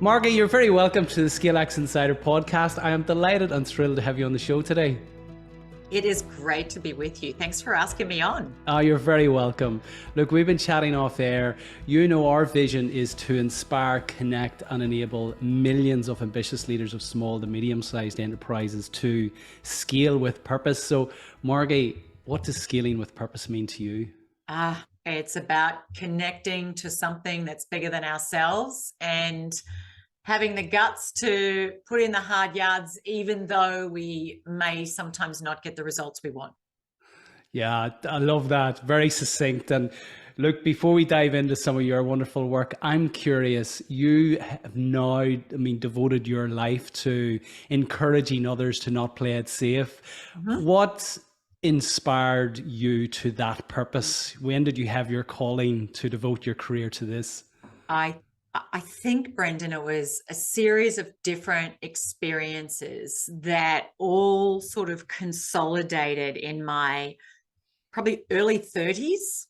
Margie, you're very welcome to the ScaleX Insider podcast. I am delighted and thrilled to have you on the show today. It is great to be with you. Thanks for asking me on. Oh, you're very welcome. Look, we've been chatting off air. You know, our vision is to inspire, connect, and enable millions of ambitious leaders of small to medium-sized enterprises to scale with purpose. So, Margie, what does scaling with purpose mean to you? It's about connecting to something that's bigger than ourselves and having the guts to put in the hard yards, even though we may sometimes not get the results we want. Yeah, I love that. Very succinct. And look, before we dive into some of your wonderful work, I'm curious, you have now, devoted your life to encouraging others to not play it safe. Mm-hmm. What inspired you to that purpose? When did you have your calling to devote your career to this? I think, Brendan, it was a series of different experiences that all sort of consolidated in my probably early 30s.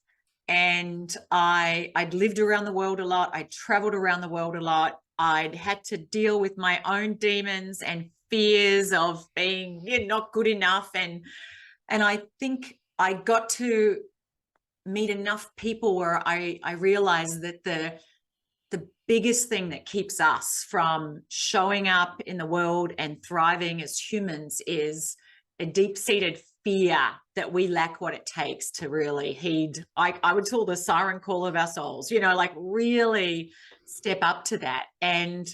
And I'd lived around the world a lot. I traveled around the world a lot. I'd had to deal with my own demons and fears of being not good enough. And I think I got to meet enough people where I realized that the biggest thing that keeps us from showing up in the world and thriving as humans is a deep-seated fear that we lack what it takes to really heed. I would call the siren call of our souls, like really step up to that. And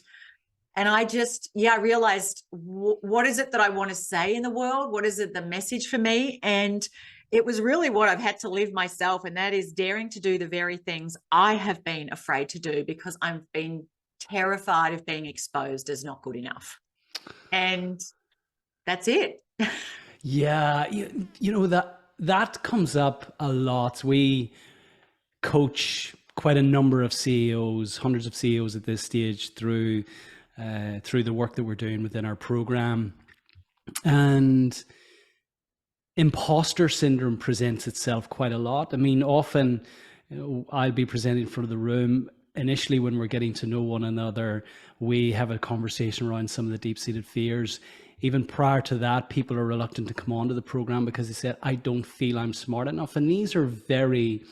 I just, I realized what is it that I want to say in the world? What is it, the message for me? And it was really what I've had to live myself, and that is daring to do the very things I have been afraid to do because I've been terrified of being exposed as not good enough. And that's it. Yeah, that comes up a lot. We coach quite a number of CEOs, hundreds of CEOs at this stage through the work that we're doing within our program. And imposter syndrome presents itself quite a lot. Often I'll be presenting for the room. Initially, when we're getting to know one another, we have a conversation around some of the deep-seated fears. Even prior to that, people are reluctant to come onto the program because they said, I don't feel I'm smart enough. And these are very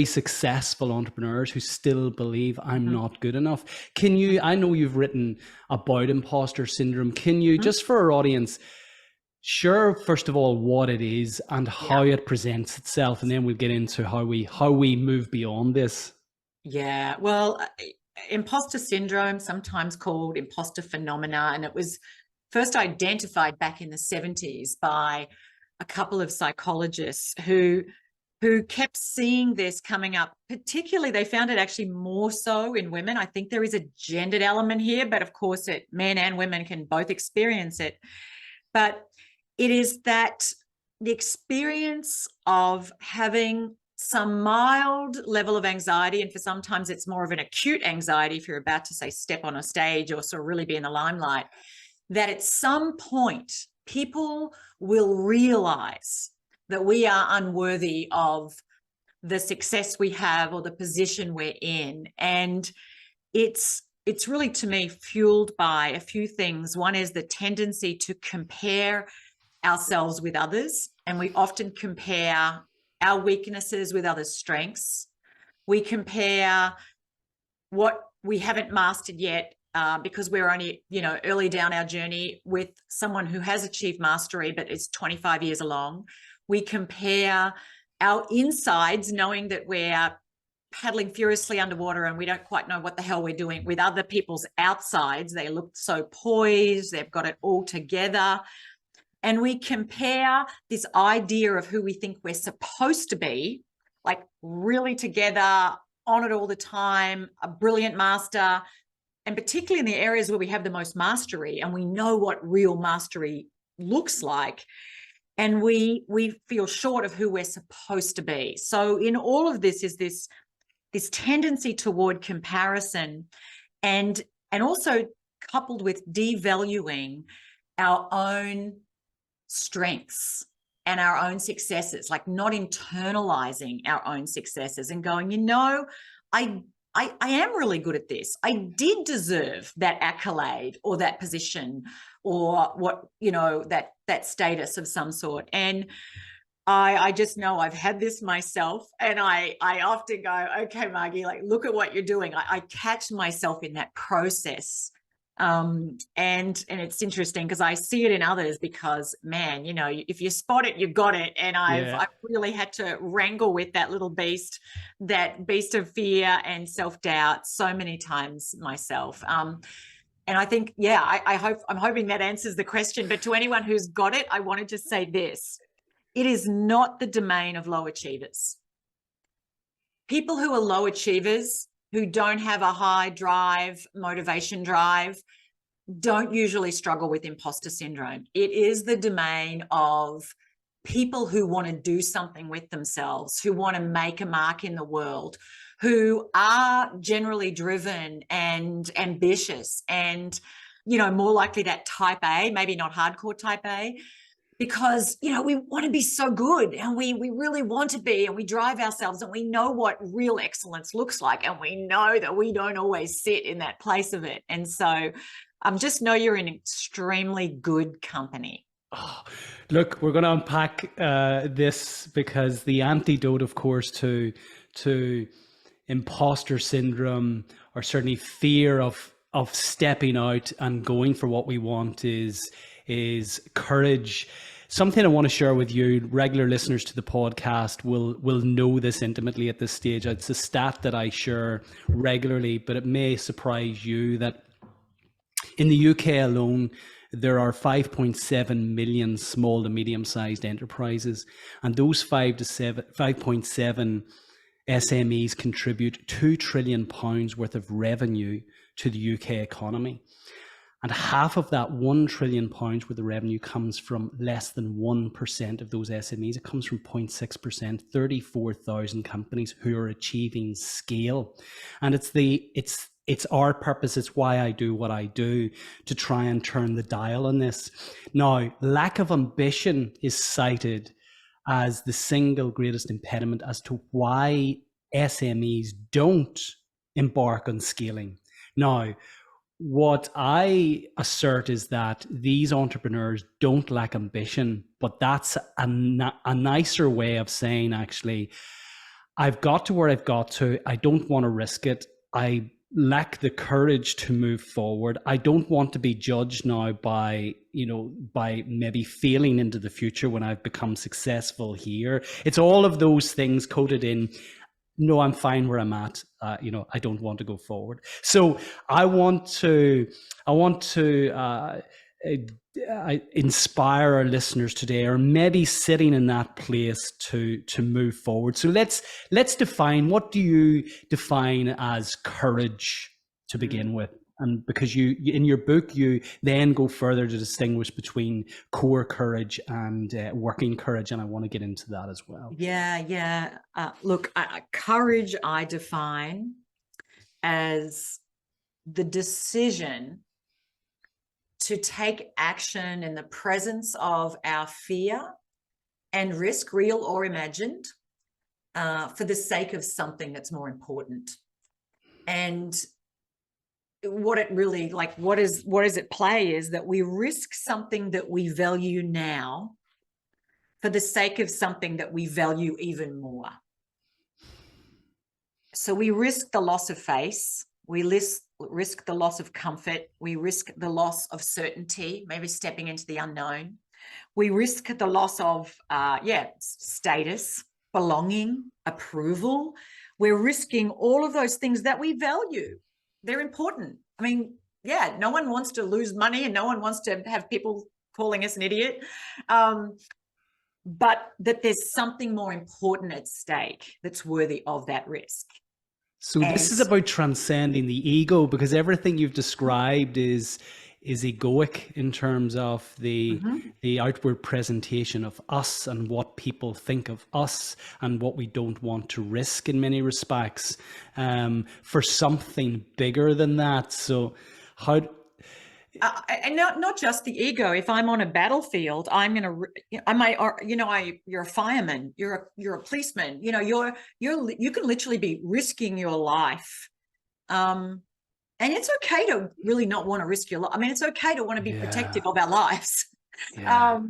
successful entrepreneurs who still believe I'm not good enough. I know you've written about imposter syndrome. Can you, just for our audience, share first of all what it is and how it presents itself, and then we'll get into how we move beyond this. Yeah, well, imposter syndrome, sometimes called imposter phenomena, and it was first identified back in the 70s by a couple of psychologists who kept seeing this coming up. Particularly, they found it actually more so in women. I think there is a gendered element here, but of course men and women can both experience it. But it is that the experience of having some mild level of anxiety, and for sometimes it's more of an acute anxiety if you're about to, say, step on a stage or sort of really be in the limelight, that at some point people will realize that we are unworthy of the success we have or the position we're in. And it's really, to me, fueled by a few things. One is the tendency to compare ourselves with others, and we often compare our weaknesses with others' strengths. We compare what we haven't mastered yet because we're only, early down our journey with someone who has achieved mastery but is 25 years along. We compare our insides, knowing that we're paddling furiously underwater and we don't quite know what the hell we're doing, with other people's outsides. They look so poised, they've got it all together. And we compare this idea of who we think we're supposed to be, like really together, on it all the time, a brilliant master, and particularly in the areas where we have the most mastery and we know what real mastery looks like. And we feel short of who we're supposed to be. So in all of this is this tendency toward comparison, and also coupled with devaluing our own strengths and our own successes, like not internalizing our own successes and going, I I am really good at this. I did deserve that accolade or that position or what, that status of some sort. And I just know I've had this myself, and I often go, okay, Margie, like, look at what you're doing. I catch myself in that process. And it's interesting because I see it in others because, man, if you spot it, you got it. And I've really had to wrangle with that little beast, that beast of fear and self-doubt so many times myself. And I think, I'm hoping that answers the question. But to anyone who's got it, I want to just say this. It is not the domain of low achievers. People who are low achievers, who don't have a high drive, motivation drive, don't usually struggle with imposter syndrome. It is the domain of people who want to do something with themselves, who want to make a mark in the world, who are generally driven and ambitious and, more likely that type A, maybe not hardcore type A, because, we want to be so good, and we really want to be, and we drive ourselves, and we know what real excellence looks like, and we know that we don't always sit in that place of it. And so just know you're in extremely good company. Oh, look, we're going to unpack this, because the antidote, of course, to imposter syndrome, or certainly fear of stepping out and going for what we want, is courage. Something I want to share with you. Regular listeners to the podcast will know this intimately at this stage. It's a stat that I share regularly, but it may surprise you that in the UK alone, there are 5.7 million small to medium-sized enterprises, and those 5.7 SMEs contribute £2 trillion worth of revenue to the UK economy. And half of that £1 trillion worth of revenue comes from less than 1% of those SMEs. It comes from 0.6%, 34,000 companies who are achieving scale. And it's our purpose. It's why I do what I do, to try and turn the dial on this. Now, lack of ambition is cited as the single greatest impediment as to why SMEs don't embark on scaling. Now, what I assert is that these entrepreneurs don't lack ambition, but that's a nicer way of saying, actually, I've got to where I've got to. I don't want to risk it. I lack the courage to move forward. I don't want to be judged now by maybe failing into the future when I've become successful here. It's all of those things coded in. No, I'm fine where I'm at. I don't want to go forward. So I want to inspire our listeners today, or maybe sitting in that place to move forward. So let's define, what do you define as courage to begin with? And because you in your book, you then go further to distinguish between core courage and working courage, and I want to get into that as well. Yeah. Look, courage I define as the decision to take action in the presence of our fear and risk, real or imagined, for the sake of something that's more important. And what it really, like, what is at play is that we risk something that we value now for the sake of something that we value even more. So we risk the loss of face, we risk the loss of comfort, we risk the loss of certainty, maybe stepping into the unknown. We risk the loss of status, belonging, approval. We're risking all of those things that we value. They're important. I mean, no one wants to lose money, and no one wants to have people calling us an idiot. But that there's something more important at stake that's worthy of that risk. So this is about transcending the ego, because everything you've described is egoic in terms of the outward presentation of us and what people think of us and what we don't want to risk in many respects, for something bigger than that. So how... and not just the ego. If I'm on a battlefield, I'm going to, you're a fireman, you're a policeman, you can literally be risking your life And it's okay to really not want to risk your life. I mean, it's okay to want to be protective of our lives. Yeah.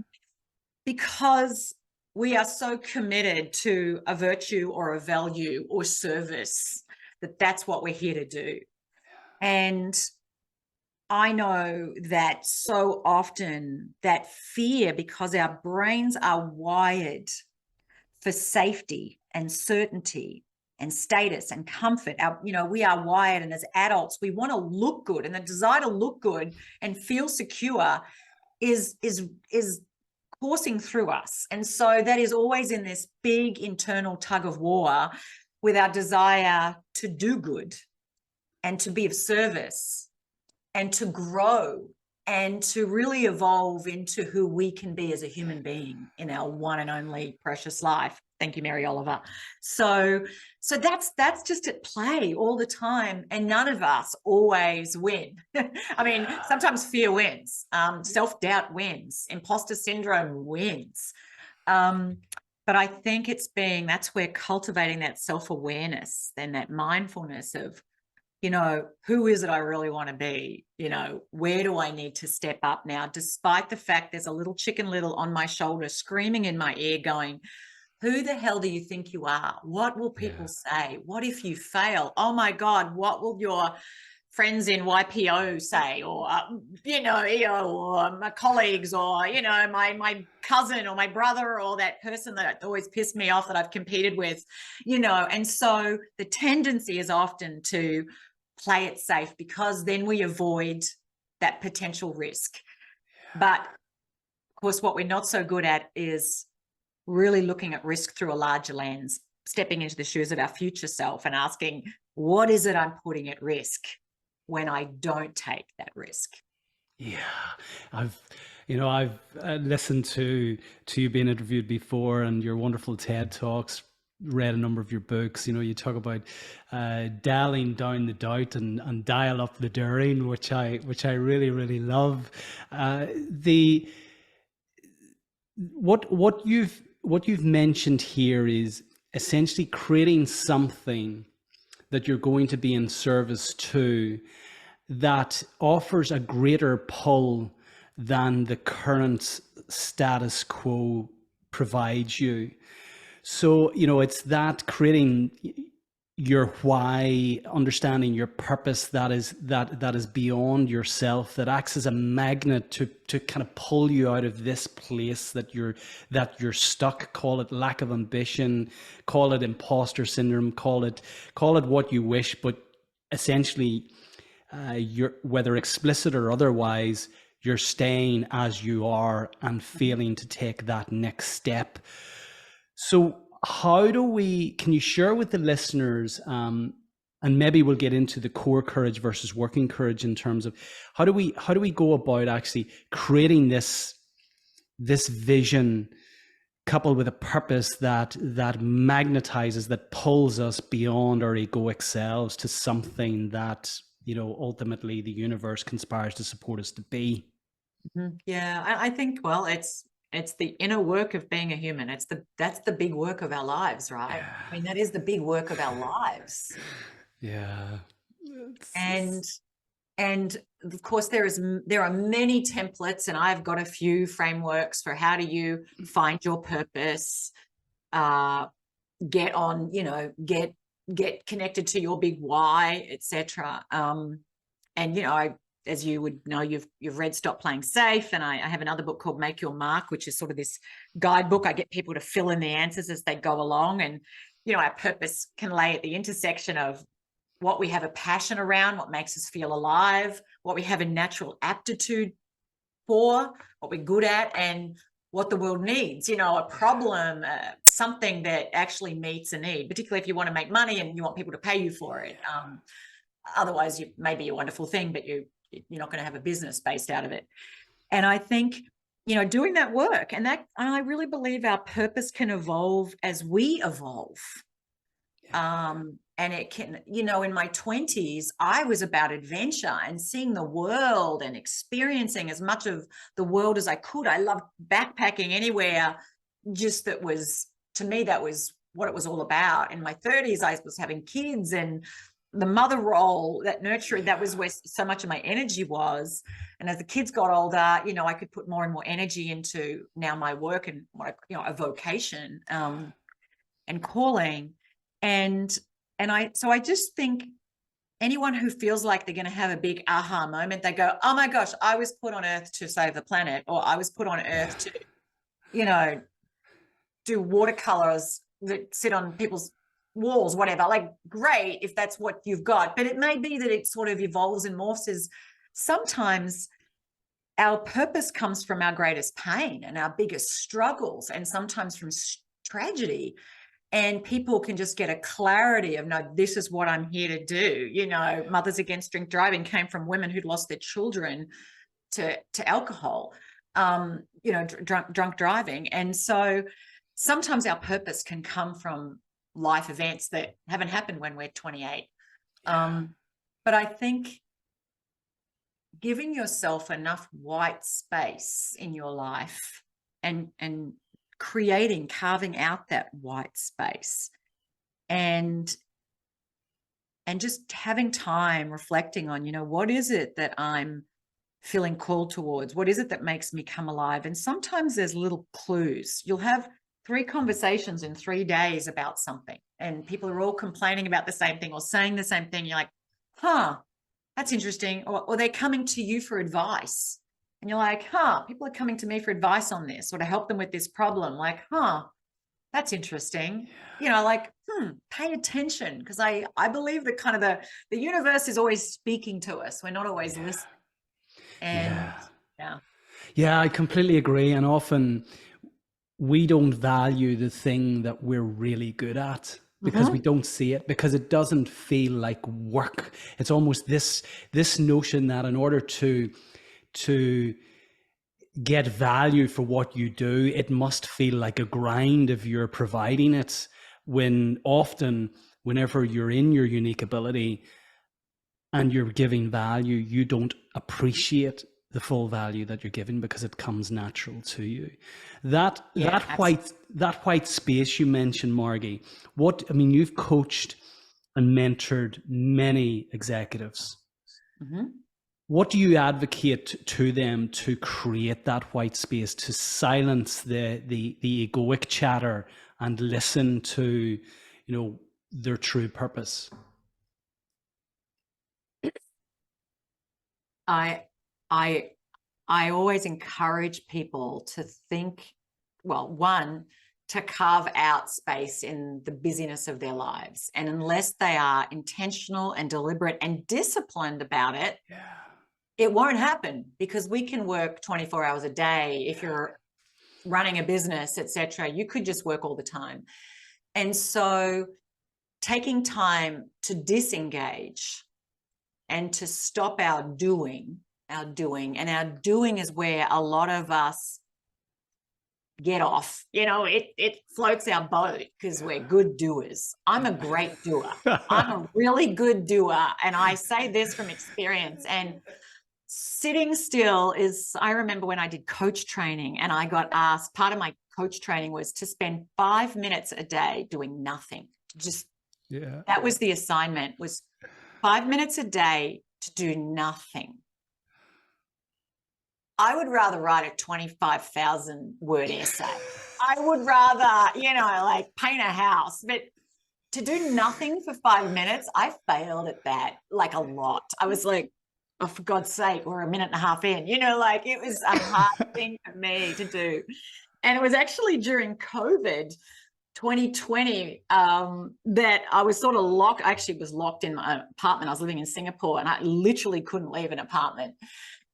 Because we are so committed to a virtue or a value or service that's what we're here to do. And I know that so often that fear, because our brains are wired for safety and certainty and status and comfort. We are wired, and as adults, we want to look good, and the desire to look good and feel secure is coursing through us. And so that is always in this big internal tug of war with our desire to do good and to be of service and to grow and to really evolve into who we can be as a human being in our one and only precious life. Thank you, Mary Oliver. So that's just at play all the time, and none of us always win. I mean, sometimes fear wins, self-doubt wins, imposter syndrome wins. But I think that's where cultivating that self-awareness, then that mindfulness of, who is it I really want to be? Where do I need to step up now? Despite the fact there's a little Chicken Little on my shoulder screaming in my ear going, who the hell do you think you are? What will people say? What if you fail? Oh my God, what will your friends in YPO say? Or, or my colleagues, or, my cousin or my brother, or that person that always pissed me off that I've competed with, And so the tendency is often to play it safe, because then we avoid that potential risk. But of course, what we're not so good at is really looking at risk through a larger lens, stepping into the shoes of our future self and asking, what is it I'm putting at risk when I don't take that risk? Yeah, I've listened to you being interviewed before, and your wonderful TED Talks, read a number of your books. You talk about dialing down the doubt and dial up the daring, which I really, really love. What you've mentioned here is essentially creating something that you're going to be in service to that offers a greater pull than the current status quo provides you. So, it's that creating your why, understanding your purpose that is beyond yourself, that acts as a magnet to kind of pull you out of this place that you're stuck. Call it lack of ambition, call it imposter syndrome, call it what you wish, but essentially you're, whether explicit or otherwise, you're staying as you are and failing to take that next step. So can you share with the listeners, and maybe we'll get into the core courage versus working courage in terms of how do we go about actually creating this vision coupled with a purpose that magnetizes, that pulls us beyond our egoic selves to something that, ultimately the universe conspires to support us to be? Yeah, I think, well, it's the inner work of being a human. That's the big work of our lives, right? Yeah. I mean, that is the big work of our lives. Yeah. And of course there are many templates, and I've got a few frameworks for how do you find your purpose, get connected to your big why, etc. And as you would know, you've read Stop Playing Safe, and I have another book called Make Your Mark, which is sort of this guidebook. I get people to fill in the answers as they go along, and our purpose can lay at the intersection of what we have a passion around, what makes us feel alive, what we have a natural aptitude for, what we're good at, and what the world needs, a problem, something that actually meets a need, particularly if you want to make money and you want people to pay you for it. Otherwise, you may be a wonderful thing, but you're not going to have a business based out of it. And I think, doing that work, and I really believe our purpose can evolve as we evolve. And it can, in my 20s, I was about adventure and seeing the world and experiencing as much of the world as I could. I loved backpacking anywhere, to me, that was what it was all about. In my 30s, I was having kids and the mother role, that nurturing, that was where so much of my energy was. And as the kids got older, you know, I could put more and more energy into now my work and what you know, a vocation and calling. So I just think anyone who feels like they're going to have a big aha moment, they go, oh my gosh, I was put on earth to save the planet, or I was put on earth to, you know, do watercolors that sit on people's walls, whatever. Like, great if that's what you've got, but it may be that it sort of evolves and morphs. As sometimes our purpose comes from our greatest pain and our biggest struggles, and sometimes from tragedy. And people can just get a clarity of, no, this is what I'm here to do. You know, Mothers Against Drink Driving came from women who'd lost their children to alcohol, you know, drunk driving. And so sometimes our purpose can come from life events that haven't happened when we're 28. But I think giving yourself enough white space in your life and carving out that white space and just having time reflecting on, you know, what is it that I'm feeling called towards? What is it that makes me come alive? And sometimes there's little clues. You'll have 3 conversations in 3 days about something, and people are all complaining about the same thing or saying the same thing. You're like, huh, that's interesting. Or they're coming to you for advice. And you're like, huh, people are coming to me for advice on this or to help them with this problem. Like, huh, that's interesting. You know, like, pay attention, because I believe that kind of the universe is always speaking to us. We're not always listening. And yeah, I completely agree. And often we don't value the thing that we're really good at because we don't see it, because it doesn't feel like work. It's almost this notion that in order to get value for what you do, it must feel like a grind if you're providing it, when often whenever you're in your unique ability and you're giving value, you don't appreciate the full value that you're giving because it comes natural to you. That white space you mentioned, Margie, you've coached and mentored many executives. What do you advocate to them to create that white space, to silence the egoic chatter and listen to, you know, their true purpose? I always encourage people to think, well, one, to carve out space in the busyness of their lives. And unless they are intentional and deliberate and disciplined about it, it won't happen, because we can work 24 hours a day. If you're running a business, etc., you could just work all the time. And so taking time to disengage and to stop our doing, and our doing is where a lot of us get off. You know, it floats our boat because we're good doers. I'm a great doer. I'm a really good doer. And I say this from experience. And sitting still is, I remember when I did coach training and I got asked, part of my coach training was to spend 5 minutes a day doing nothing. That was the assignment, was 5 minutes a day to do nothing. I would rather write a 25,000 word essay. I would rather, you know, like paint a house, but to do nothing for 5 minutes, I failed at that like a lot. I was like, oh, for God's sake, we're a minute and a half in, you know, like it was a hard thing for me to do. And it was actually during COVID 2020 that I was sort of locked. I actually was locked in my apartment. I was living in Singapore and I literally couldn't leave an apartment.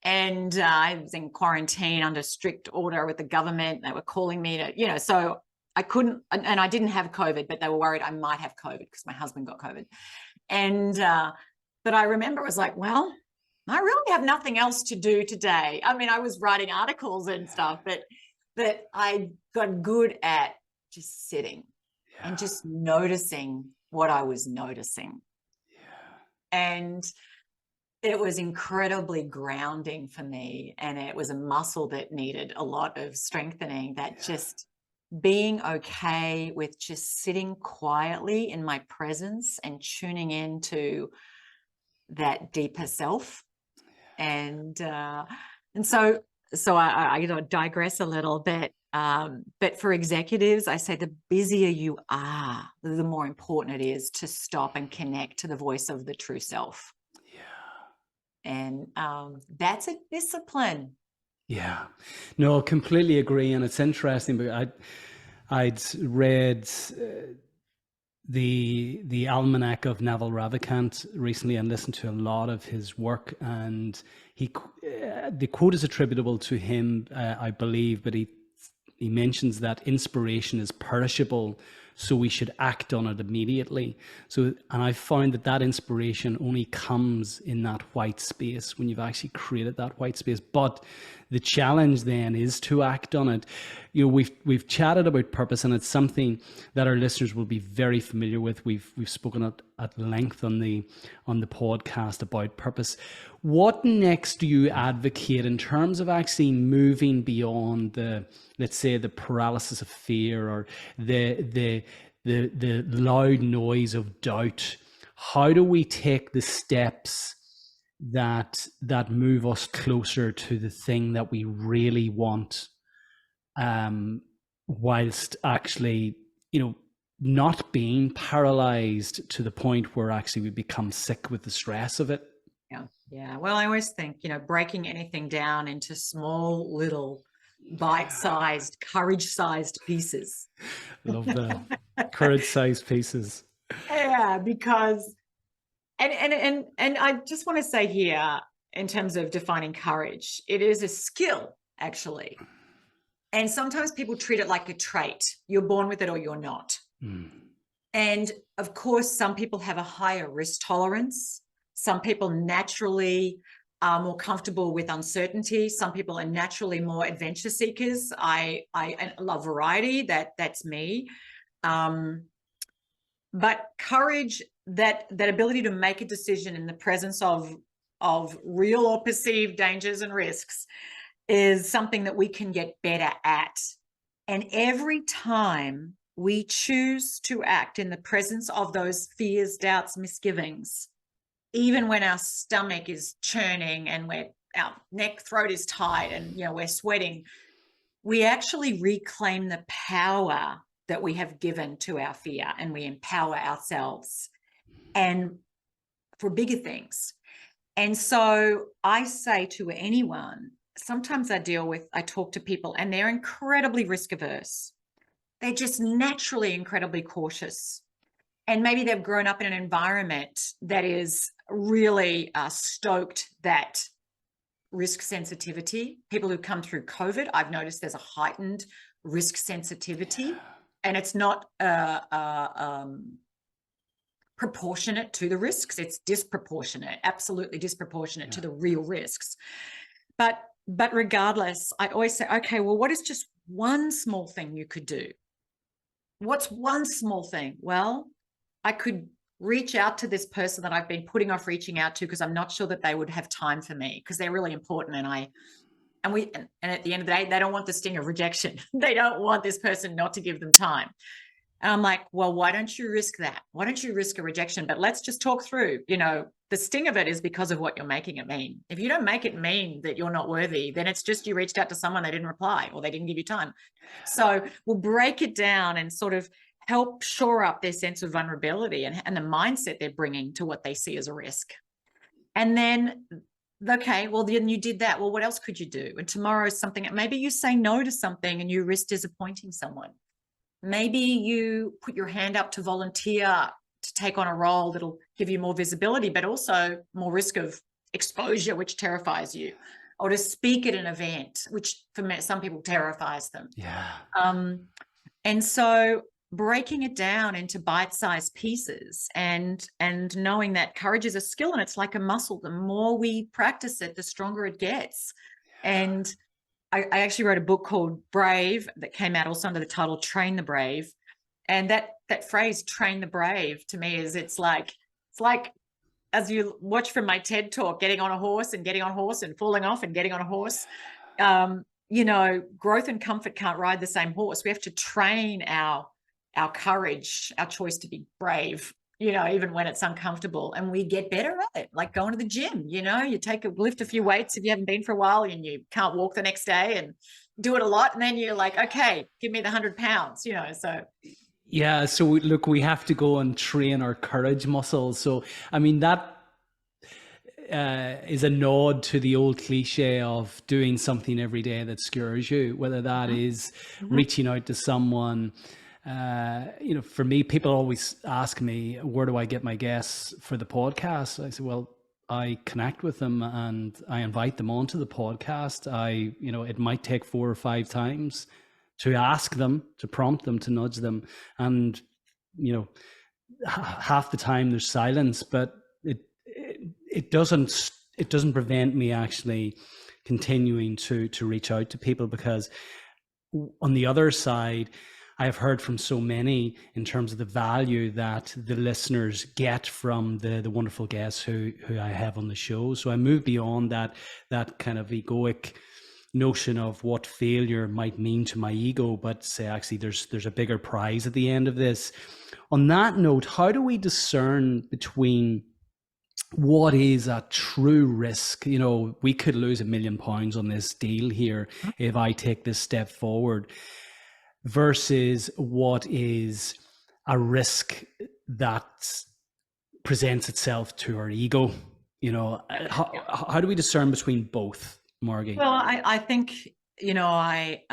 And I was in quarantine under strict order with the government. They were calling me to, you know, so I couldn't, and I didn't have COVID, but they were worried I might have COVID because my husband got COVID. And, but I remember it was like, well, I really have nothing else to do today. I mean, I was writing articles and stuff, but I got good at just sitting and just noticing what I was noticing. And it was incredibly grounding for me. And it was a muscle that needed a lot of strengthening, that just being okay with just sitting quietly in my presence and tuning into that deeper self. And so I digress a little bit. But for executives, I say the busier you are, the more important it is to stop and connect to the voice of the true self. Yeah. And that's a discipline. Yeah, no, completely agree. And it's interesting, but I'd read the Almanac of Naval Ravikant recently and listened to a lot of his work. And the quote is attributable to him, I believe, but he mentions that inspiration is perishable, so we should act on it immediately. And I found that inspiration only comes in that white space, when you've actually created that white space. But the challenge then is to act on it. We've chatted about purpose, and it's something that our listeners will be very familiar with. We've spoken at length on the podcast about purpose. What next do you advocate in terms of actually moving beyond let's say the paralysis of fear, or the loud noise of doubt? How do we take the steps that move us closer to the thing that we really want, whilst actually, not being paralyzed to the point where actually we become sick with the stress of it? Yeah. Well, I always think, breaking anything down into small, little, bite-sized, courage-sized pieces. Love that. Courage-sized pieces. Yeah, because, and I just want to say here, in terms of defining courage, it is a skill, actually. And sometimes people treat it like a trait. You're born with it or you're not. And of course, some people have a higher risk tolerance. Some people naturally are more comfortable with uncertainty. Some people are naturally more adventure seekers. I love variety. That's me. But courage, that ability to make a decision in the presence of real or perceived dangers and risks, is something that we can get better at. And every time we choose to act in the presence of those fears, doubts, misgivings, even when our stomach is churning and our throat is tight and we're sweating, we actually reclaim the power that we have given to our fear, and we empower ourselves and for bigger things. And so I say to anyone, sometimes I talk to people and they're incredibly risk averse. They're just naturally incredibly cautious. And maybe they've grown up in an environment that is really stoked that risk sensitivity. People who come through COVID, I've noticed there's a heightened risk sensitivity, and it's not proportionate to the risks. It's disproportionate, absolutely disproportionate to the real risks. But regardless, I always say, okay, well, what is just one small thing you could do? What's one small thing? Well, I could reach out to this person that I've been putting off reaching out to because I'm not sure that they would have time for me, because they're really important. And at the end of the day, they don't want the sting of rejection. They don't want this person not to give them time. And I'm like, well, why don't you risk that? Why don't you risk a rejection? But let's just talk through, the sting of it is because of what you're making it mean. If you don't make it mean that you're not worthy, then it's just you reached out to someone, they didn't reply, or they didn't give you time. So we'll break it down and sort of help shore up their sense of vulnerability and the mindset they're bringing to what they see as a risk. And then, okay, well, then you did that. Well, what else could you do? And tomorrow is something, maybe you say no to something and you risk disappointing someone. Maybe you put your hand up to volunteer to take on a role that'll give you more visibility, but also more risk of exposure, which terrifies you, or to speak at an event, which for some people terrifies them. Yeah. And so breaking it down into bite-sized pieces and knowing that courage is a skill and it's like a muscle. The more we practice it, the stronger it gets. And I actually wrote a book called Brave that came out also under the title Train the Brave. And that phrase, train the brave, to me is it's like as you watch from my TED talk, getting on a horse and falling off and getting on a horse. growth and comfort can't ride the same horse. We have to train our courage, our choice to be brave, even when it's uncomfortable, and we get better at it. Like going to the gym, you lift a few weights if you haven't been for a while and you can't walk the next day, and do it a lot. And then you're like, okay, give me the 100 pounds, so. Yeah. So look, we have to go and train our courage muscles. So, I mean, that is a nod to the old cliche of doing something every day that scares you, whether that is reaching out to someone. For me, people always ask me, where do I get my guests for the podcast? I say, well, I connect with them and I invite them onto the podcast. It might take 4 or 5 times to ask them, to prompt them, to nudge them. And, half the time there's silence, but it doesn't prevent me actually continuing to reach out to people, because on the other side, I have heard from so many in terms of the value that the listeners get from the wonderful guests who I have on the show. So I move beyond that kind of egoic notion of what failure might mean to my ego, but say actually there's a bigger prize at the end of this. On that note, how do we discern between what is a true risk? We could lose £1 million on this deal here if I take this step forward, versus what is a risk that presents itself to our ego. How do we discern between both, Margie? Well, I think, I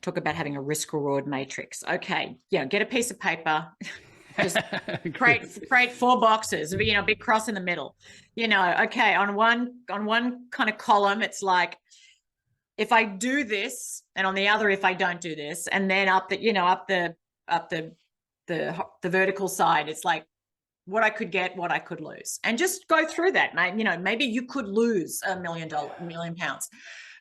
talk about having a risk reward matrix. Okay. Get a piece of paper, just create 4 boxes, big cross in the middle, okay. On one kind of column, it's like, if I do this, and on the other, if I don't do this, and then up the vertical side, it's like what I could get, what I could lose, and just go through that. Maybe you could lose £1 million, £1 million,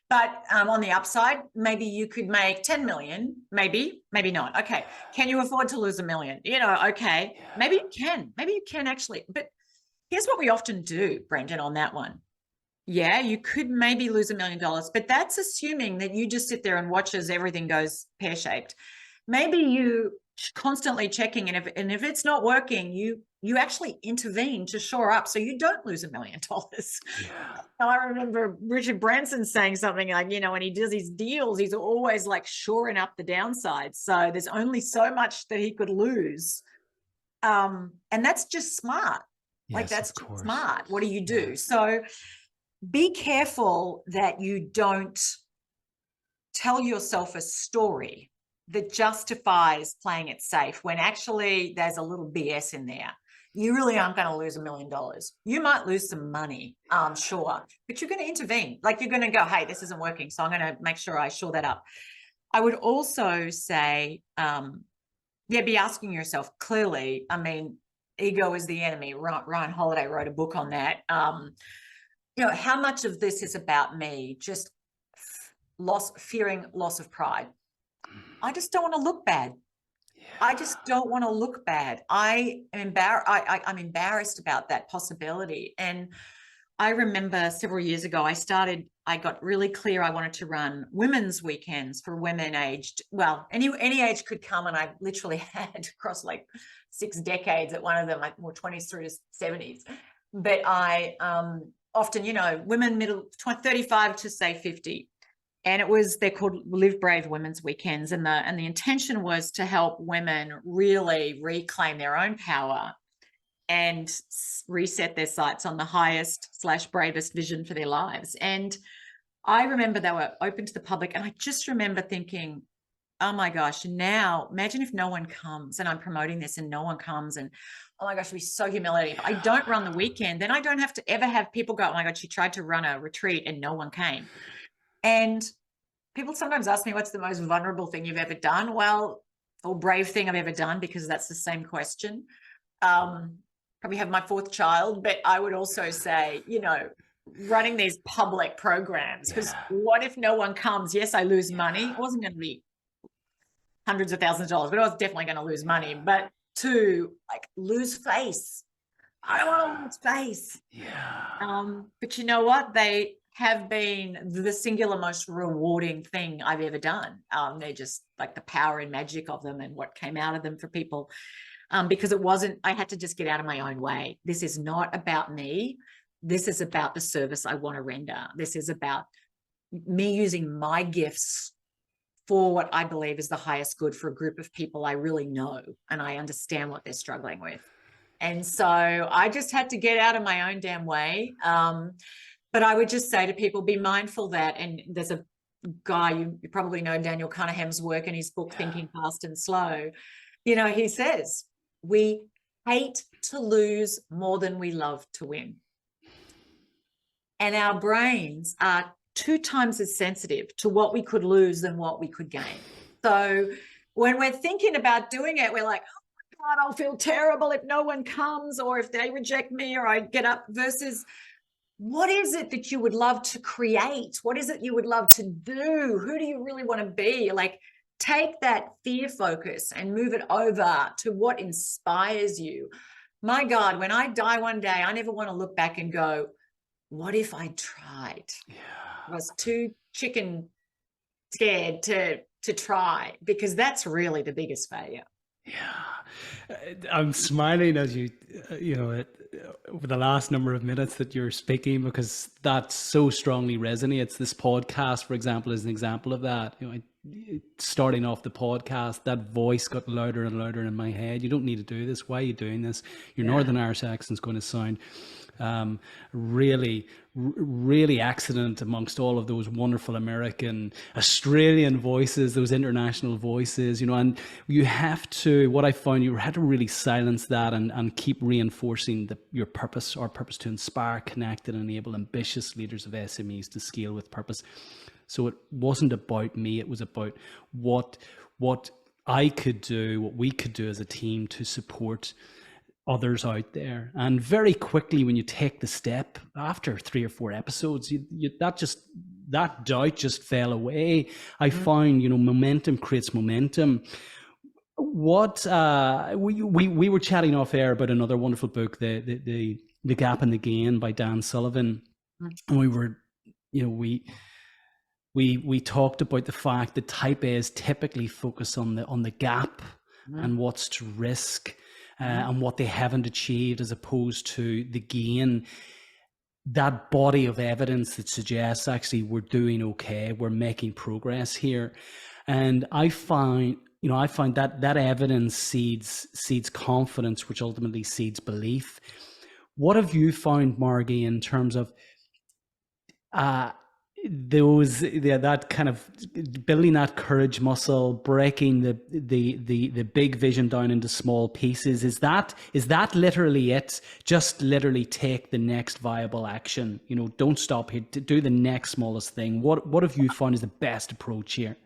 but on the upside, maybe you could make 10 million, maybe not. Okay. Can you afford to lose $1 million? Okay. Maybe you can actually, but here's what we often do, Brendan, on that one. Yeah, you could maybe lose $1 million, but that's assuming that you just sit there and watch as everything goes pear-shaped. Maybe you constantly checking, and if it's not working, you actually intervene to shore up so you don't lose $1 million. Yeah. I remember Richard Branson saying something like, when he does his deals, he's always like shoring up the downside. So there's only so much that he could lose. And that's just smart. Yes, like that's just smart. What do you do? Yeah. So be careful that you don't tell yourself a story that justifies playing it safe when actually there's a little BS in there. You really aren't going to lose $1 million. You might lose some money, sure, but you're going to intervene. Like you're going to go, hey, this isn't working, so I'm going to make sure I shore that up. I would also say, be asking yourself clearly, ego is the enemy. Ryan Holiday wrote a book on that. How much of this is about me just fearing loss of pride? I just don't want to look bad. Yeah. I just don't want to look bad. I'm embarrassed about that possibility. And I remember several years ago, I got really clear. I wanted to run women's weekends for women aged, any age could come. And I literally had across like 6 decades at one of them, like more 20s through to 70s. But I often, women middle 35 to say 50. And they're called Live Brave Women's Weekends. And the intention was to help women really reclaim their own power and reset their sights on the highest/bravest vision for their lives. And I remember they were open to the public. And I just remember thinking, oh my gosh, now imagine if no one comes, and I'm promoting this and no one comes, and oh my gosh, it'd be so humiliating. If I don't run the weekend, then I don't have to ever have people go, oh my God, she tried to run a retreat and no one came. And people sometimes ask me, what's the most vulnerable thing you've ever done? Well, or brave thing I've ever done, because that's the same question. Probably have my 4th child, but I would also say, running these public programs, because what if no one comes? Yes, I lose money. It wasn't going to be hundreds of thousands of dollars, but I was definitely going to lose money. But to lose face, I don't want to lose face. Yeah. But you know what? have been the singular most rewarding thing I've ever done. They're just like the power and magic of them and what came out of them for people. Because I had to just get out of my own way. This is not about me. This is about the service I want to render. This is about me using my gifts for what I believe is the highest good for a group of people I really know and I understand what they're struggling with. And so I just had to get out of my own damn way. But I would just say to people, be mindful that, and there's a guy, you probably know Daniel Cunningham's work in his book, Thinking Fast and Slow. You know, he says, we hate to lose more than we love to win. And our brains are 2 times as sensitive to what we could lose than what we could gain. So when we're thinking about doing it, we're like, oh my God, I'll feel terrible if no one comes or if they reject me or I get up, versus what is it that you would love to create? What is it you would love to do? Who do you really want to be? Like, take that fear focus and move it over to what inspires you. My God, when I die one day, I never want to look back and go, what if I tried? Yeah. I was too chicken scared to try, because that's really the biggest failure. Yeah, I'm smiling as you know, over the last number of minutes that you're speaking, because that so strongly resonates. This podcast, for example, is an example of that. You know, starting off the podcast, that voice got louder and louder in my head. You don't need to do this. Why are you doing this? Your Northern Irish accent's going to sound really excellent amongst all of those wonderful American, Australian voices, those international voices, you know. And you have to, what I found, you had to really silence that and keep reinforcing your purpose, our purpose to inspire, connect, and enable ambitious leaders of SMEs to scale with purpose. So it wasn't about me, it was about what I could do, what we could do as a team to support others out there. And very quickly, when you take the step after 3 or 4 episodes, that doubt just fell away. I found, you know, momentum creates momentum. What we were chatting off air about another wonderful book, the Gap and the Gain by Dan Sullivan, and we were, you know, we talked about the fact that type A's typically focus on the gap and what's to risk. And what they haven't achieved, as opposed to the gain, that body of evidence that suggests actually we're doing okay, we're making progress here. And I find that evidence seeds confidence, which ultimately seeds belief. What have you found, Margie, in terms of that kind of building that courage muscle, breaking the big vision down into small pieces? Is that literally it? Just literally take the next viable action. You know, don't stop here. Do the next smallest thing. What have you found is the best approach here?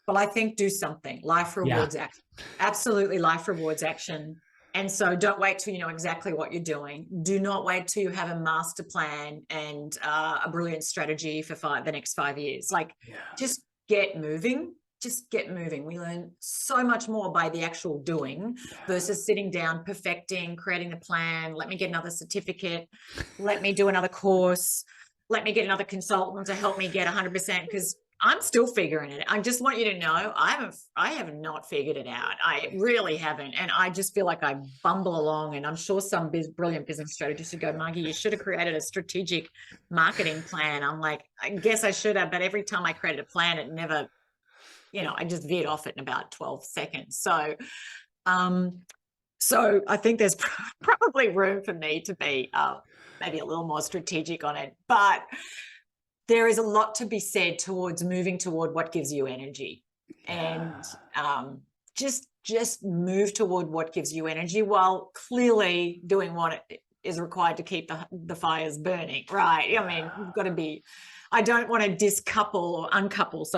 Well, I think do something. Life rewards action. Absolutely, life rewards action. And so don't wait till you know exactly what you're doing. Do not wait till you have a master plan and a brilliant strategy for the next 5 years. Like, just get moving. Just get moving. We learn so much more by the actual doing versus sitting down, perfecting, creating the plan. Let me get another certificate. Let me do another course. Let me get another consultant to help me get 100%, because I'm still figuring it. I just want you to know I have not figured it out. I really haven't. And I just feel like I bumble along, and I'm sure some brilliant business strategist would go, Margie, you should have created a strategic marketing plan. I'm like, I guess I should have, but every time I created a plan, it never, you know, I just veered off it in about 12 seconds. So I think there's probably room for me to be maybe a little more strategic on it, but there is a lot to be said towards moving toward what gives you energy, and just move toward what gives you energy while clearly doing what is required to keep the fires burning, right? I mean, you've got to be, I don't want to uncouple,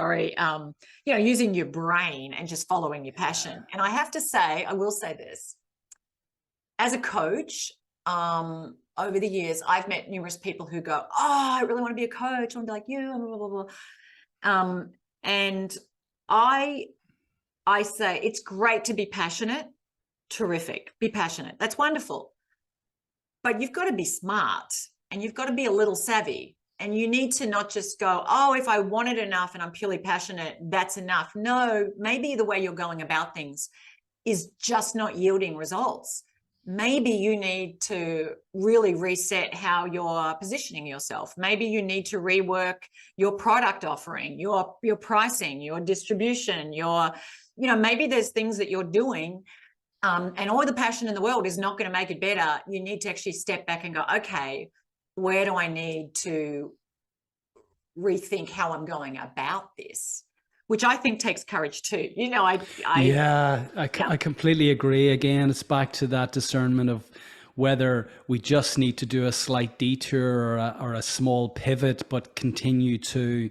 you know, using your brain and just following your passion. And I have to say, I will say this, as a coach, over the years, I've met numerous people who go, oh, I really want to be a coach. I want to be like you, and blah, blah, blah. And I say, it's great to be passionate. Terrific. Be passionate. That's wonderful. But you've got to be smart, and you've got to be a little savvy. And you need to not just go, oh, if I want it enough and I'm purely passionate, that's enough. No, maybe the way you're going about things is just not yielding results. Maybe you need to really reset how you're positioning yourself. Maybe you need to rework your product offering, your pricing, your distribution, maybe there's things that you're doing, and all the passion in the world is not going to make it better. You need to actually step back and go, okay, where do I need to rethink how I'm going about this? Which I think takes courage too. I completely agree. Again, it's back to that discernment of whether we just need to do a slight detour or a small pivot, but continue to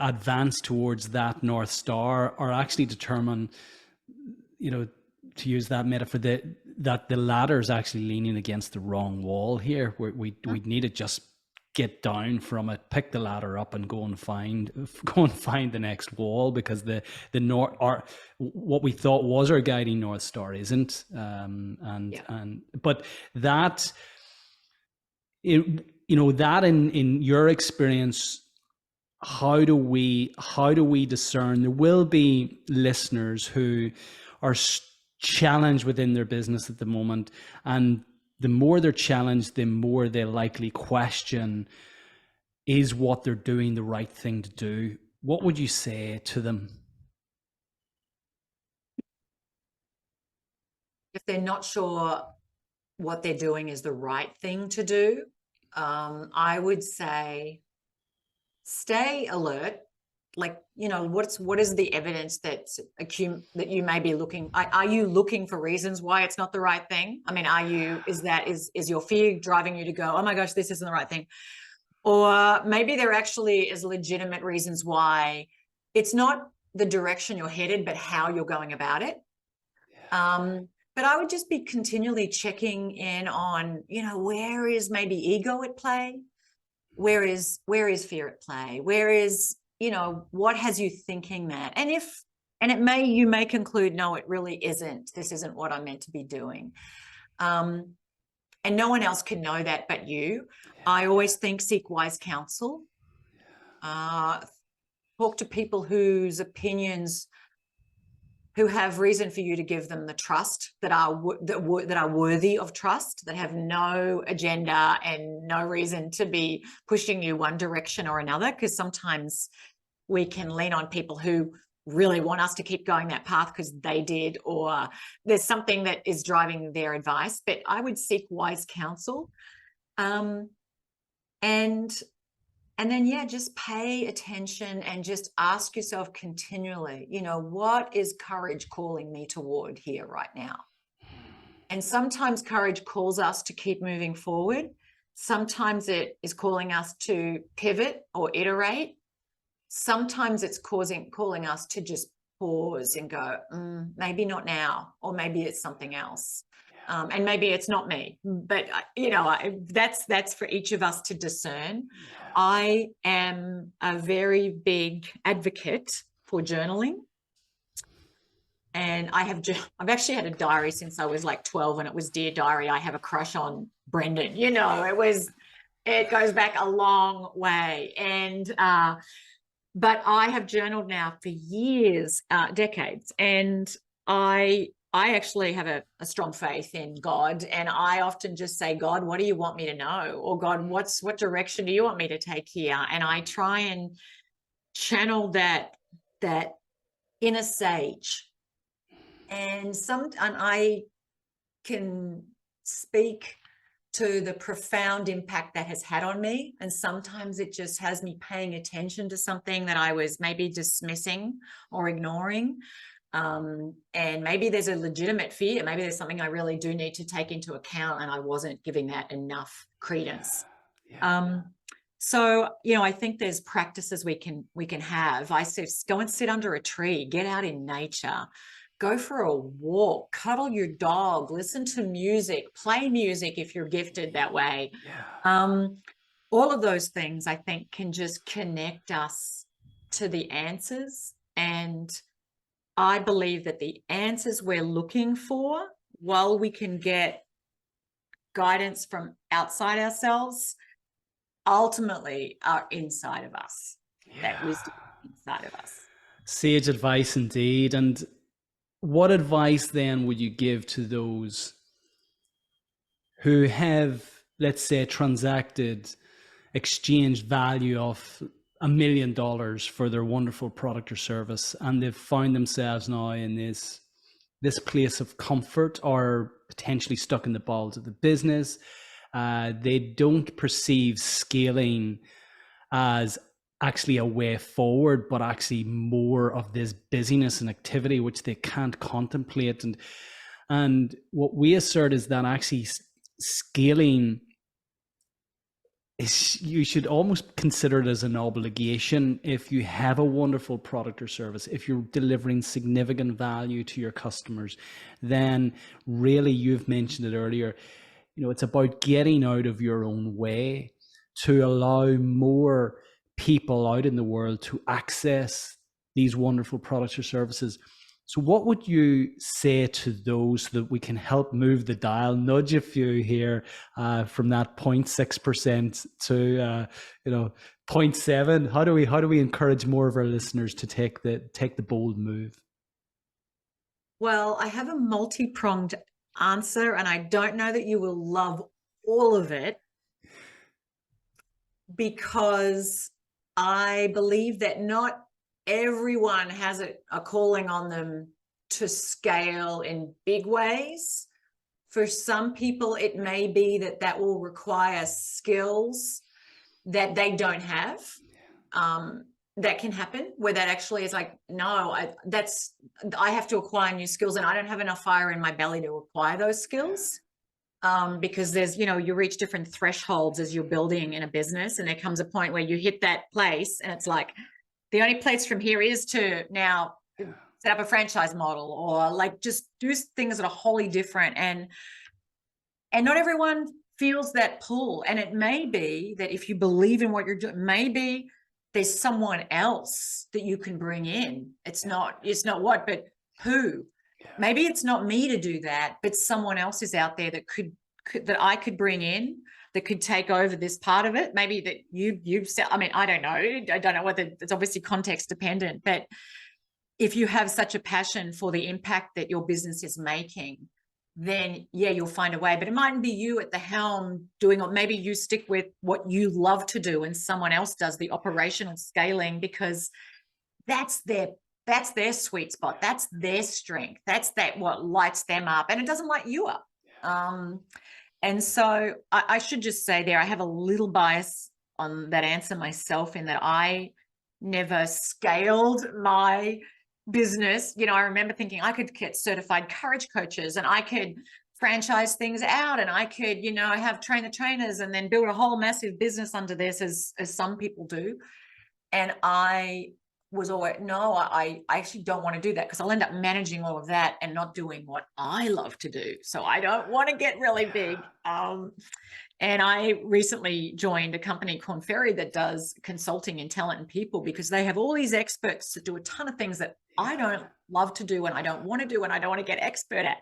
advance towards that North Star, or actually determine, to use that metaphor, that the ladder is actually leaning against the wrong wall here. We need to just get down from it, pick the ladder up, and go and find the next wall, because the north, or what we thought was our guiding North Star isn't. But that, that in your experience, how do we discern? There will be listeners who are challenged within their business at the moment, and the more they're challenged, the more they likely question, is what they're doing the right thing to do? What would you say to them? If they're not sure what they're doing is the right thing to do, I would say stay alert. Like, what is the evidence that you may be looking? Are you looking for reasons why it's not the right thing? I mean, is your fear driving you to go, oh my gosh, this isn't the right thing? Or maybe there actually is legitimate reasons why it's not the direction you're headed, but how you're going about it. But I would just be continually checking in on, where is maybe ego at play? Where is fear at play? Where is, what has you thinking that? And you may conclude, no, it really isn't. This isn't what I'm meant to be doing. And no one else can know that but you. I always think seek wise counsel. Talk to people whose opinions, who have reason for you to give them the trust, that are worthy of trust, that have no agenda and no reason to be pushing you one direction or another. Because sometimes we can lean on people who really want us to keep going that path because they did, or there's something that is driving their advice. But I would seek wise counsel, and then, just pay attention and just ask yourself continually, what is courage calling me toward here right now? And sometimes courage calls us to keep moving forward. Sometimes it is calling us to pivot or iterate. Sometimes it's calling us to just pause and go, maybe not now, or maybe it's something else. And maybe it's not me, but that's for each of us to discern. I am a very big advocate for journaling, and I've actually had a diary since I was like 12, and it was Dear Diary, I have a crush on Brendan. It goes back a long way, and but I have journaled now for years, decades, and I actually have a strong faith in God, and I often just say, God, what do you want me to know? Or God, what direction do you want me to take here? And I try and channel that inner sage. And I can speak to the profound impact that has had on me. And sometimes it just has me paying attention to something that I was maybe dismissing or ignoring. And maybe there's a legitimate fear. Maybe there's something I really do need to take into account, and I wasn't giving that enough credence. So, I think there's practices we can have. I say, go and sit under a tree, get out in nature, go for a walk, cuddle your dog, listen to music, play music if you're gifted that way. All of those things, I think, can just connect us to the answers. And I believe that the answers we're looking for, while we can get guidance from outside ourselves, ultimately are inside of us. That wisdom inside of us. Sage advice indeed. And what advice then would you give to those who have, let's say, exchanged value of $1 million for their wonderful product or service, and they've found themselves now in this place of comfort, or potentially stuck in the balls of the business? They don't perceive scaling as actually a way forward, but actually more of this busyness and activity which they can't contemplate. And what we assert is that actually scaling is, you should almost consider it as an obligation. If you have a wonderful product or service, if you're delivering significant value to your customers, then really, you've mentioned it earlier, it's about getting out of your own way to allow more people out in the world to access these wonderful products or services. So what would you say to those, so that we can help move the dial, nudge a few here from that 0.6% to 0.7? How do we encourage more of our listeners to take the bold move? Well, I have a multi-pronged answer, and I don't know that you will love all of it, because I believe that not everyone has a calling on them to scale in big ways. For some people, it may be that will require skills that they don't have. That can happen, where that actually is like, no, I have to acquire new skills, and I don't have enough fire in my belly to acquire those skills. Because there's, you reach different thresholds as you're building in a business, and there comes a point where you hit that place, and it's like, the only place from here is to now set up a franchise model, or like just do things that are wholly different. And not everyone feels that pull. And it may be that if you believe in what you're doing, maybe there's someone else that you can bring in. It's not what, but who. Maybe it's not me to do that, but someone else is out there that that I could bring in, that could take over this part of it. Maybe that you've said, I mean, I don't know whether it's obviously context dependent, but if you have such a passion for the impact that your business is making, then yeah, you'll find a way. But it mightn't be you at the helm doing it. Maybe you stick with what you love to do, and someone else does the operational scaling, because that's their sweet spot. That's their strength. That's what lights them up, and it doesn't light you up. And so I should just say there, I have a little bias on that answer myself, in that I never scaled my business. I remember thinking I could get certified courage coaches, and I could franchise things out, and I could, have train the trainers, and then build a whole massive business under this, as some people do. And I was always, no, I actually don't want to do that, because I'll end up managing all of that and not doing what I love to do. So I don't want to get really big. And I recently joined a company, Korn Ferry, that does consulting in talent and people, because they have all these experts that do a ton of things that I don't love to do, and I don't want to do, and I don't want to get expert at.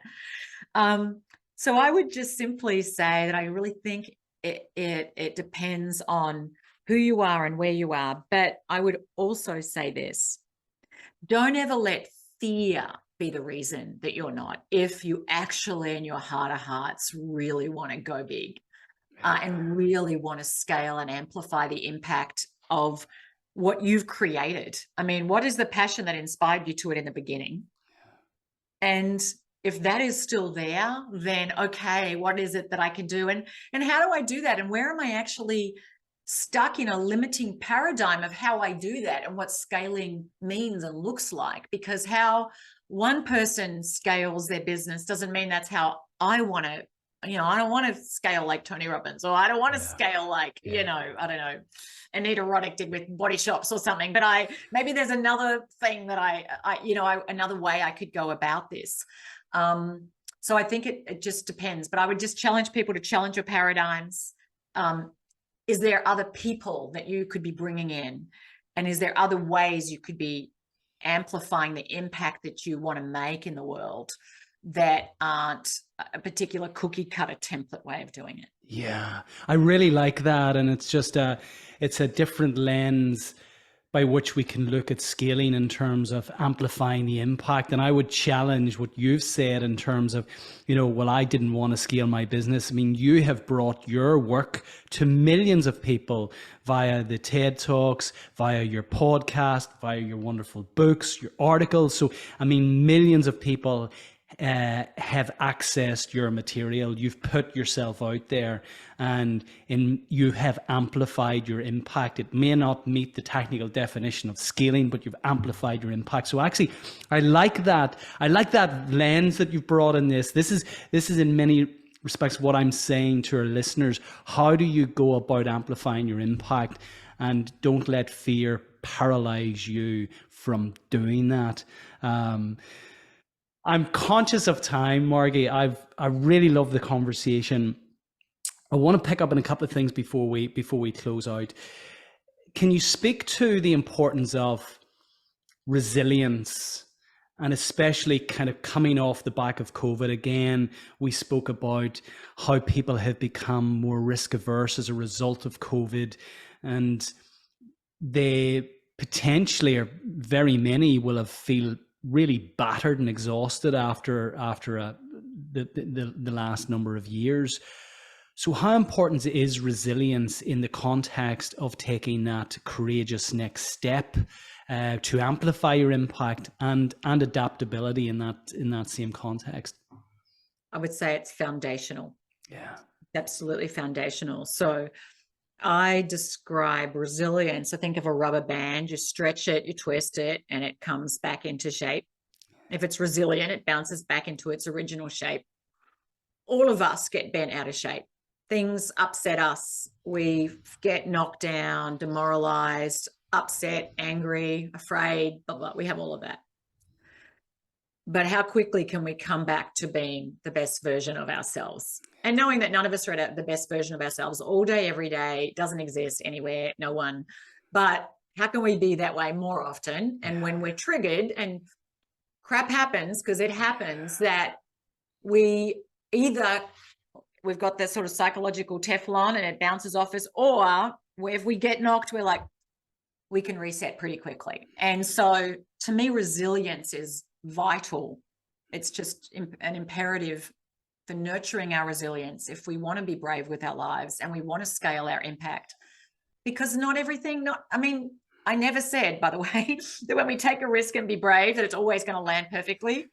So I would just simply say that I really think it depends on who you are and where you are. But I would also say this: don't ever let fear be the reason that you're not, if you actually in your heart of hearts really want to go big, and really want to scale and amplify the impact of what you've created. I mean, what is the passion that inspired you to it in the beginning? And if that is still there, then okay, what is it that I can do? And how do I do that? And where am I actually stuck in a limiting paradigm of how I do that, and what scaling means and looks like? Because how one person scales their business doesn't mean that's how I want to. I don't want to scale like Tony Robbins, or I don't want to scale like, I don't know, Anita Roddick did with Body Shops or something. But maybe there's another thing that another way I could go about this. So I think it just depends. But I would just challenge people to challenge your paradigms. Is there other people that you could be bringing in? And is there other ways you could be amplifying the impact that you want to make in the world that aren't a particular cookie cutter template way of doing it. Yeah, I really like that. And it's just it's a different lens by which we can look at scaling in terms of amplifying the impact. And I would challenge what you've said in terms of, well, I didn't want to scale my business. I mean, you have brought your work to millions of people via the TED Talks, via your podcast, via your wonderful books, your articles. So, I mean, millions of people have accessed your material. You've put yourself out there, and you have amplified your impact. It may not meet the technical definition of scaling, but you've amplified your impact. So actually, I like that. I like that lens that you've brought in this. This is in many respects what I'm saying to our listeners. How do you go about amplifying your impact? And don't let fear paralyze you from doing that. I'm conscious of time, Margie. I really love the conversation. I want to pick up on a couple of things before we close out. Can you speak to the importance of resilience, and especially kind of coming off the back of COVID? Again, we spoke about how people have become more risk averse as a result of COVID, and they potentially, or very many, will have feel really battered and exhausted after the last number of years. So how important is resilience in the context of taking that courageous next step to amplify your impact, and adaptability in that same context? I would say it's foundational. Yeah, absolutely foundational. So I describe resilience. I think of a rubber band. You stretch it, you twist it, and it comes back into shape. If it's resilient, it bounces back into its original shape. All of us get bent out of shape. Things upset us. We get knocked down, demoralized, upset, angry, afraid, blah, blah. We have all of that. But how quickly can we come back to being the best version of ourselves? And knowing that none of us are at the best version of ourselves all day, every day, doesn't exist anywhere, no one. But how can we be that way more often? And when we're triggered and crap happens, because it happens, that we've got that sort of psychological Teflon and it bounces off us, or if we get knocked, we're like, we can reset pretty quickly. And so to me, resilience is vital. It's just an imperative for nurturing our resilience if we want to be brave with our lives and we want to scale our impact. Because I never said, by the way, that when we take a risk and be brave, that it's always going to land perfectly.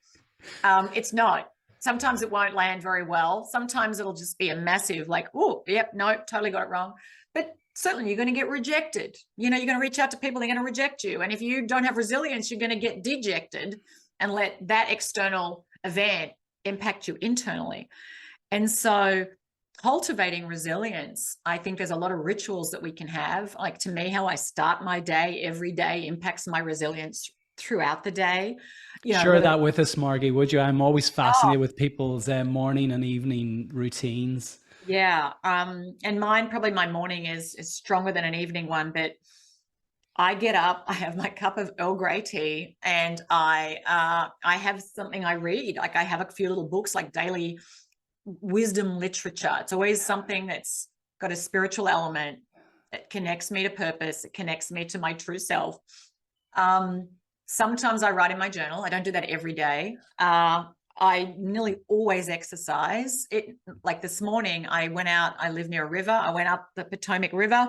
It's not. Sometimes it won't land very well. Sometimes it'll just be a massive, like, oh, yep, no, totally got it wrong. But certainly you're going to get rejected. You're going to reach out to people, they're going to reject you. And if you don't have resilience, you're going to get dejected and let that external event impact you internally. And so cultivating resilience, I think there's a lot of rituals that we can have. Like, to me, how I start my day every day impacts my resilience throughout the day. Share that with us, Margie, would you? I'm always fascinated with people's morning and evening routines. Yeah. And mine, probably my morning is stronger than an evening one, but I get up, I have my cup of Earl Grey tea, and I have something I read. Like, I have a few little books, like daily wisdom literature. It's always something that's got a spiritual element. It connects me to purpose. It connects me to my true self. Sometimes I write in my journal. I don't do that every day. I nearly always exercise. Like this morning, I went out, I live near a river. I went up the Potomac River.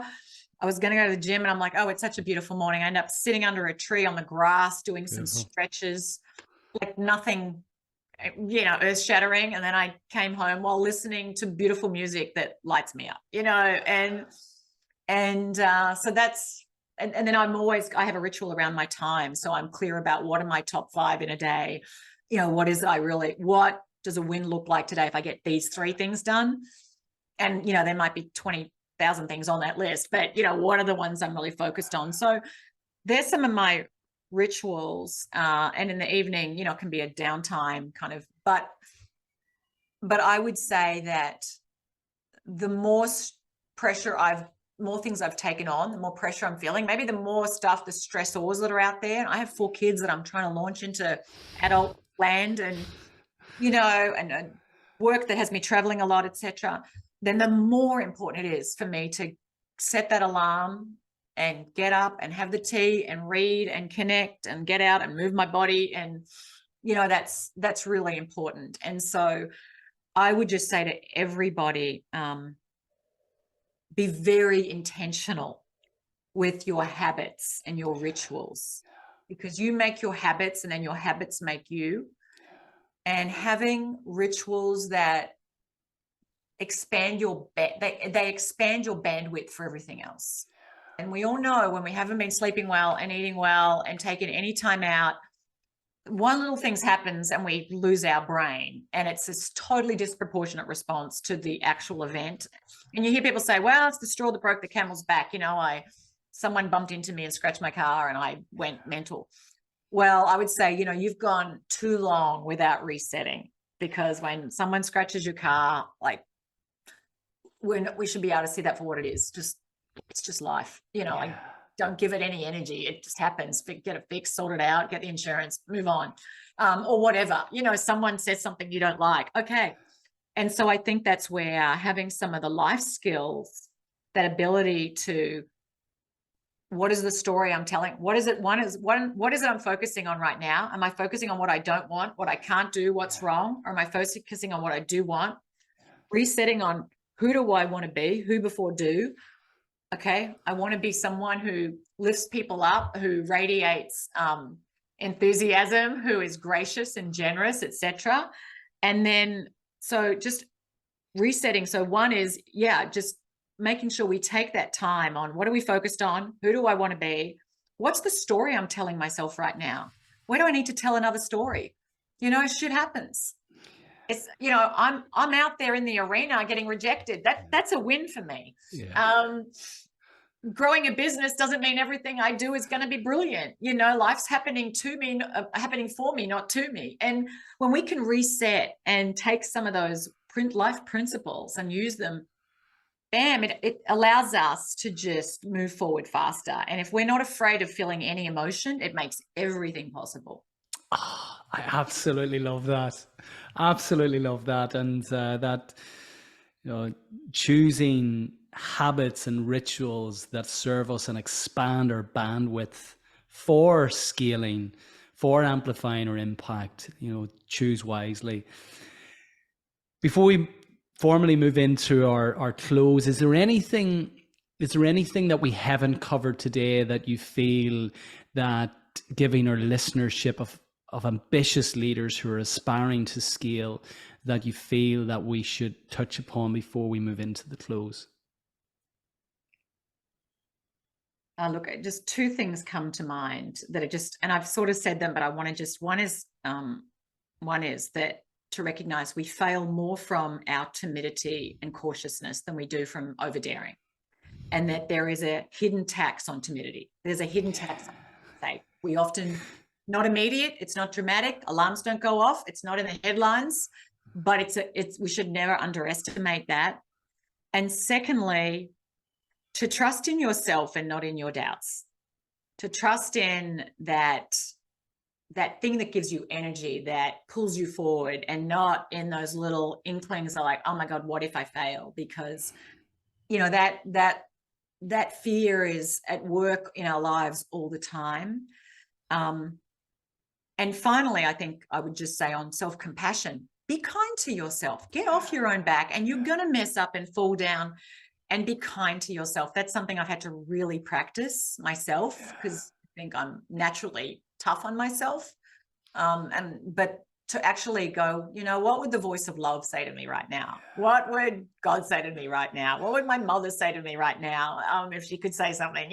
I was going to go to the gym, and I'm like, oh, it's such a beautiful morning. I end up sitting under a tree on the grass, doing some stretches, like nothing, earth shattering. And then I came home while listening to beautiful music that lights me up, so that's, and then I have a ritual around my time. So I'm clear about what are my top 5 in a day. What what does a win look like today if I get these 3 things done? And, there might be 20,000 things on that list, but, what are the ones I'm really focused on? So there's some of my rituals. And in the evening, it can be a downtime kind of, but I would say that the more things I've taken on, the more pressure I'm feeling, maybe the more stuff, the stressors that are out there. And I have 4 kids that I'm trying to launch into adult land, and, and work that has me traveling a lot, etc., then the more important it is for me to set that alarm and get up and have the tea and read and connect and get out and move my body. And, that's really important. And so I would just say to everybody, be very intentional with your habits and your rituals, because you make your habits and then your habits make you. And having rituals that expand they expand your bandwidth for everything else. And we all know when we haven't been sleeping well and eating well and taking any time out, one little thing happens and we lose our brain, and it's this totally disproportionate response to the actual event. And you hear people say, well, it's the straw that broke the camel's back. Someone bumped into me and scratched my car and I went mental. Well, I would say, you've gone too long without resetting, because when someone scratches your car, like, we should be able to see that for what it is. It's just life. Like, don't give it any energy. It just happens. Get it fixed, sort it out, get the insurance, move on, or whatever. Someone says something you don't like. Okay. And so I think that's where having some of the life skills, that ability to, what is the story I'm telling? What is it? What is it I'm focusing on right now? Am I focusing on what I don't want, what I can't do, what's wrong? Or am I focusing on what I do want? Resetting on, who do I want to be? Who before do? Okay. I want to be someone who lifts people up, who radiates enthusiasm, who is gracious and generous, etc. And then, so just resetting. So one is, just making sure we take that time on, what are we focused on? Who do I want to be? What's the story I'm telling myself right now? Where do I need to tell another story? Shit happens. It's, I'm out there in the arena getting rejected. That's a win for me. Yeah. Growing a business doesn't mean everything I do is going to be brilliant. Life's happening to me, happening for me, not to me. And when we can reset and take some of those life principles and use them, bam, it allows us to just move forward faster. And if we're not afraid of feeling any emotion, it makes everything possible. Oh, I absolutely love that. Absolutely love that. And that, choosing habits and rituals that serve us and expand our bandwidth for scaling, for amplifying our impact, choose wisely. Before we formally move into our close, is there anything that we haven't covered today that you feel that giving our listenership of ambitious leaders who are aspiring to scale, that you feel that we should touch upon before we move into the close? Look, just two things come to mind that are just, and I've sort of said them, but I want to just, one is that to recognize we fail more from our timidity and cautiousness than we do from overdaring, and that there is a hidden tax on timidity. There's a hidden tax on faith. We often, not immediate, it's not dramatic, alarms don't go off, it's not in the headlines, but we should never underestimate that. And secondly, to trust in yourself and not in your doubts, to trust in that thing that gives you energy, that pulls you forward, and not in those little inklings of like, oh my God, what if I fail? Because, that fear is at work in our lives all the time. And finally, I think I would just say on self-compassion, be kind to yourself, get off your own back, and you're going to mess up and fall down, and be kind to yourself. That's something I've had to really practice myself, because I think I'm naturally tough on myself. But to actually go, what would the voice of love say to me right now? What would God say to me right now? What would my mother say to me right now? If she could say something,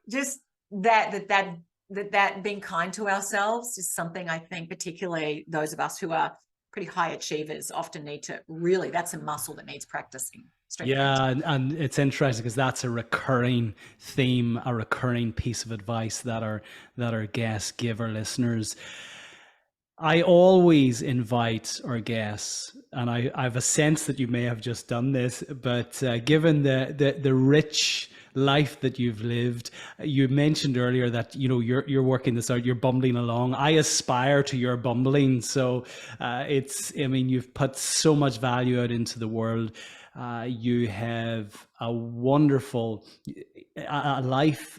just that being kind to ourselves is something I think particularly those of us who are pretty high achievers often need to really, that's a muscle that needs practicing. Yeah, and it's interesting because that's a recurring theme, a recurring piece of advice that our guests give our listeners. I always invite our guests, and I have a sense that you may have just done this, but given the rich life that you've lived, you mentioned earlier that you're working this out, you're bumbling along. I aspire to your bumbling, so you've put so much value out into the world. You have a wonderful a life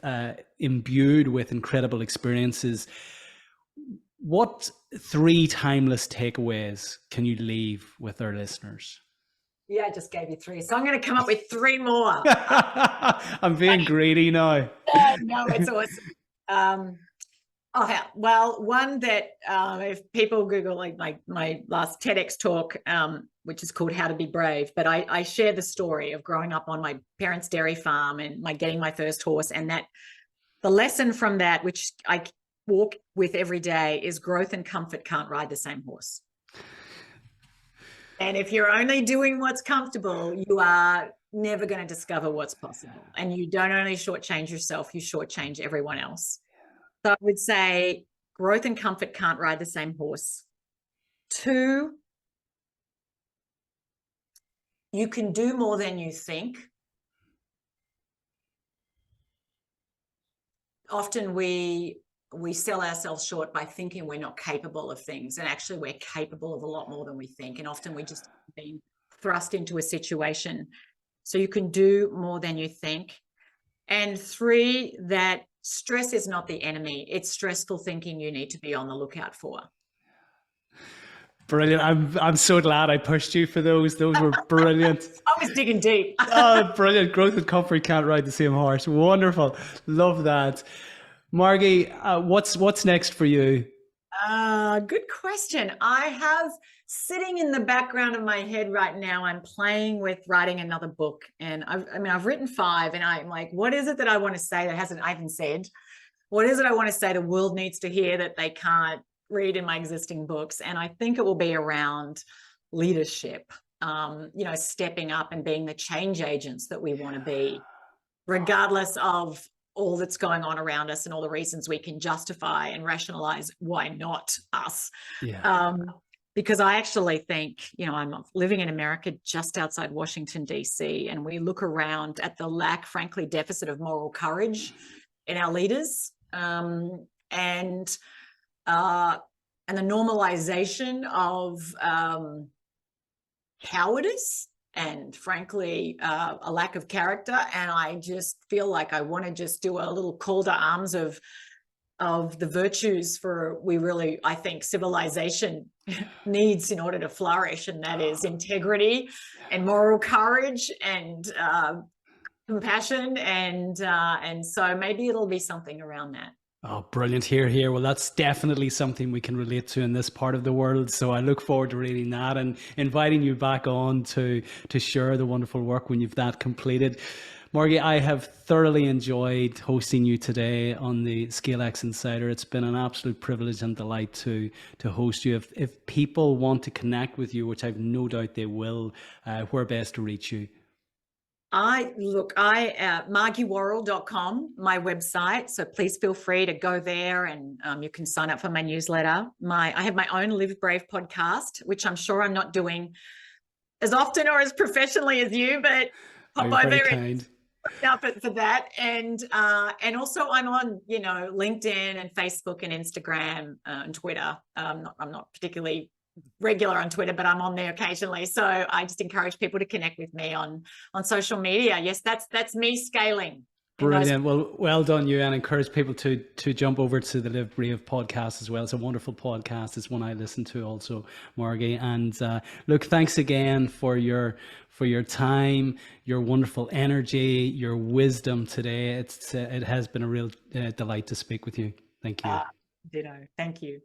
imbued with incredible experiences. What 3 timeless takeaways can you leave with our listeners? Yeah, I just gave you 3. So I'm going to come up with 3 more. I'm being greedy now. No, it's awesome. Well, one that if people Google like my last TEDx talk, which is called How to Be Brave, but I share the story of growing up on my parents' dairy farm and getting my first horse, and that the lesson from that, which I walk with every day, is growth and comfort can't ride the same horse. And if you're only doing what's comfortable, you are never going to discover what's possible. And you don't only shortchange yourself, you shortchange everyone else. So I would say growth and comfort can't ride the same horse. 2, you can do more than you think. Often we sell ourselves short by thinking we're not capable of things, and actually we're capable of a lot more than we think. And often we just been thrust into a situation. So you can do more than you think. And 3, that stress is not the enemy. It's stressful thinking you need to be on the lookout for. Brilliant. I'm so glad I pushed you for those. Those were brilliant. I was digging deep. Oh, brilliant. Growth and comfort can't ride the same horse. Wonderful. Love that. Margie, what's next for you? Good question. I have sitting in the background of my head right now, I'm playing with writing another book. And I've written 5, and I'm like, what is it that I want to say that I haven't said? What is it I want to say the world needs to hear that they can't read in my existing books? And I think it will be around leadership, stepping up and being the change agents that we want to be, regardless of all that's going on around us and all the reasons we can justify and rationalize why not us. Yeah. Because I actually think, I'm living in America just outside Washington, D.C., and we look around at the lack, frankly, deficit of moral courage in our leaders, and the normalization of cowardice and, frankly, a lack of character. And I just feel like I want to just do a little call to arms of the virtues I think civilization needs in order to flourish. And that is integrity and moral courage and compassion. And so maybe it'll be something around that. Oh, brilliant. Here. Well, that's definitely something we can relate to in this part of the world. So I look forward to reading that and inviting you back on to share the wonderful work when you've that completed. Margie, I have thoroughly enjoyed hosting you today on the ScaleX Insider. It's been an absolute privilege and delight to host you. If people want to connect with you, which I've no doubt they will, where best to reach you? MargieWarrell.com, my website. So please feel free to go there, and you can sign up for my newsletter. I have my own Live Brave podcast, which I'm sure I'm not doing as often or as professionally as you, but pop over and up for that. And also I'm on, LinkedIn and Facebook and Instagram and Twitter. I'm not particularly regular on Twitter, but I'm on there occasionally. So I just encourage people to connect with me on social media. Yes, that's me scaling. Brilliant. Well done you, and encourage people to jump over to the Live Brave podcast as well. It's a wonderful podcast. It's one I listen to also, Margie. And look, thanks again for your time, your wonderful energy, your wisdom today. It has been a real delight to speak with you. Thank you. Ditto. Thank you.